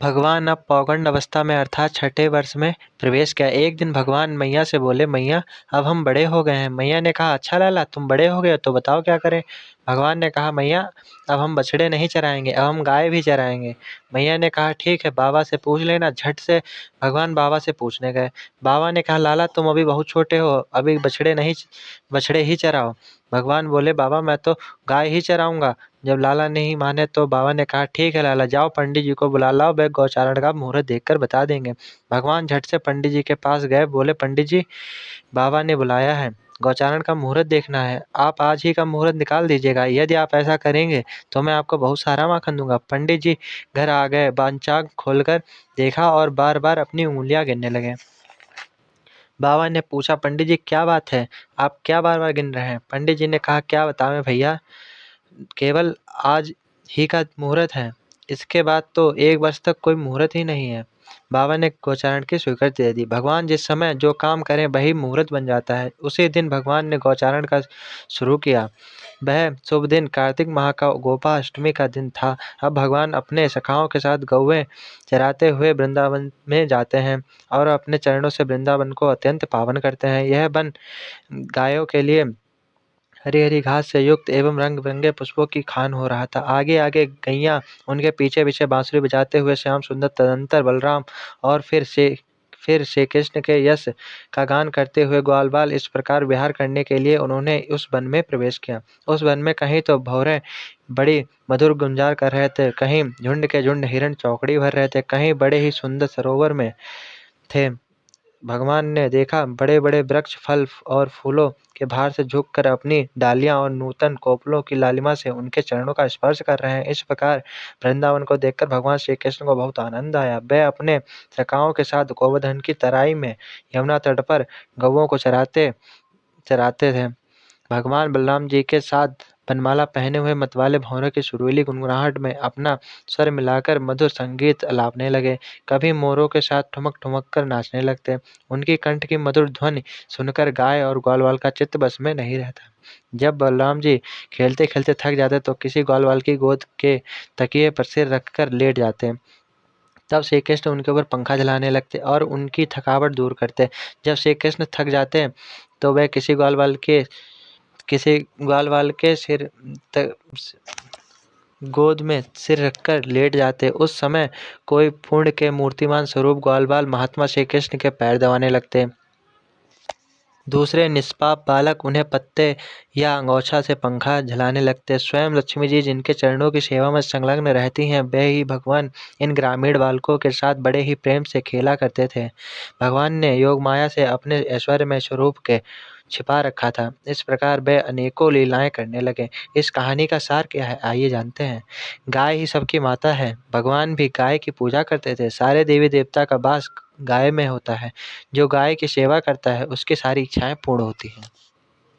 भगवान अब पौगंड अवस्था में अर्थात छठे वर्ष में प्रवेश किया। एक दिन भगवान मैया से बोले, मैया अब हम बड़े हो गए हैं। मैया ने कहा, अच्छा लाला तुम बड़े हो गए तो बताओ क्या करें। भगवान ने कहा, मैया अब हम बछड़े नहीं चराएंगे, अब हम गाय भी चराएंगे। मैया ने कहा, ठीक है बाबा से पूछ लेना। झट से भगवान बाबा से पूछने गए। बाबा ने कहा, लाला तुम अभी बहुत छोटे हो, अभी बछड़े ही चराओ। भगवान बोले, बाबा मैं तो गाय ही चराऊंगा। जब लाला नहीं माने तो बाबा ने कहा, ठीक है लाला जाओ पंडित जी को बुला लाओ, वे गौचारण का मुहूर्त देखकर बता देंगे। भगवान झट से पंडित जी के पास गए। बोले, पंडित जी बाबा ने बुलाया है, गौचारण का मुहूर्त देखना है, आप आज ही का मुहूर्त निकाल दीजिएगा। यदि आप ऐसा करेंगे तो मैं आपको बहुत सारा माखन दूंगा। पंडित जी घर आ गए, पंचांग खोलकर देखा और बार बार अपनी उंगलियां गिनने लगे। बाबा ने पूछा, पंडित जी क्या बात है, आप क्या बार बार गिन रहे हैं। पंडित जी ने कहा, क्या बतावें भैया, केवल आज ही का मुहूर्त है, इसके बाद तो एक वर्ष तक कोई मुहूर्त ही नहीं है। बाबा ने गौचारण की स्वीकृति दे दी। भगवान जिस समय जो काम करें वही मुहूर्त बन जाता है। उसी दिन भगवान ने गौचारण का शुरू किया। वह शुभ दिन कार्तिक माह का गोपाष्टमी का दिन था। अब भगवान अपने सखाओं के साथ गौवें चराते हुए वृंदावन में जाते हैं और अपने चरणों से वृंदावन को अत्यंत पावन करते हैं। यह वन गायों के लिए हरी हरी घास से युक्त एवं रंग बिरंगे पुष्पों की खान हो रहा था। आगे आगे गैया, उनके पीछे पीछे बांसुरी बजाते हुए श्याम सुंदर, तदंतर बलराम और फिर श्री कृष्ण के यश का गान करते हुए ग्वालवाल इस प्रकार विहार करने के लिए उन्होंने उस वन में प्रवेश किया। उस वन में कहीं तो भौरे बड़ी मधुर गुंजार कर रहे थे, कहीं झुंड के झुंड हिरण चौकड़ी भर रहे थे, कहीं बड़े ही सुंदर सरोवर में थे। भगवान ने देखा बड़े बड़े वृक्ष फल और फूलों के भार से झुककर अपनी डालियां और नूतन कोपलों की लालिमा से उनके चरणों का स्पर्श कर रहे हैं। इस प्रकार वृंदावन को देखकर भगवान श्री कृष्ण को बहुत आनंद आया। वे अपने सखाओं के साथ गोवर्धन की तराई में यमुना तट पर गौओं को चराते चराते थे। भगवान बलराम जी के साथ बनमाला पहने हुए मतवाले भौरों की सुरीली गुनगुनाहट में अपना स्वर मिलाकर मधुर संगीत अलापने लगे। कभी मोरों के साथ ठुमक ठुमक कर नाचने लगते। उनकी कंठ की मधुर ध्वनि सुनकर गाय और ग्वालवाल का चित्त बस में नहीं रहता। जब बलराम जी खेलते खेलते थक जाते तो किसी ग्वालवाल की गोद के तकिए पर सिर रखकर लेट जाते। तब श्री कृष्ण उनके ऊपर पंखा चलाने लगते और उनकी थकावट दूर करते। जब श्री कृष्ण थक जाते तो वह किसी ग्वालवाल के गोद में सिर रखकर लेट जाते। उस समय कोई पुण्य के मूर्तिमान स्वरूप ग्वालवाल महात्मा श्री कृष्ण के पैर दबाने लगते। दूसरे निष्पाप बालक उन्हें पत्ते या अंगोछा से पंखा झलाने लगते। स्वयं लक्ष्मी जी जिनके चरणों की सेवा में संलग्न रहती हैं, वे ही भगवान इन ग्रामीण बालकों के साथ बड़े ही प्रेम से खेला करते थे। भगवान ने योग माया से अपने ऐश्वर्य में स्वरूप के छिपा रखा था। इस प्रकार वे अनेकों लीलाएं करने लगे। इस कहानी का सार क्या है, आइए जानते हैं। गाय ही सबकी माता है। भगवान भी गाय की पूजा करते थे। सारे देवी देवता का वास गाय में होता है। जो गाय की सेवा करता है उसकी सारी इच्छाएं पूर्ण होती हैं।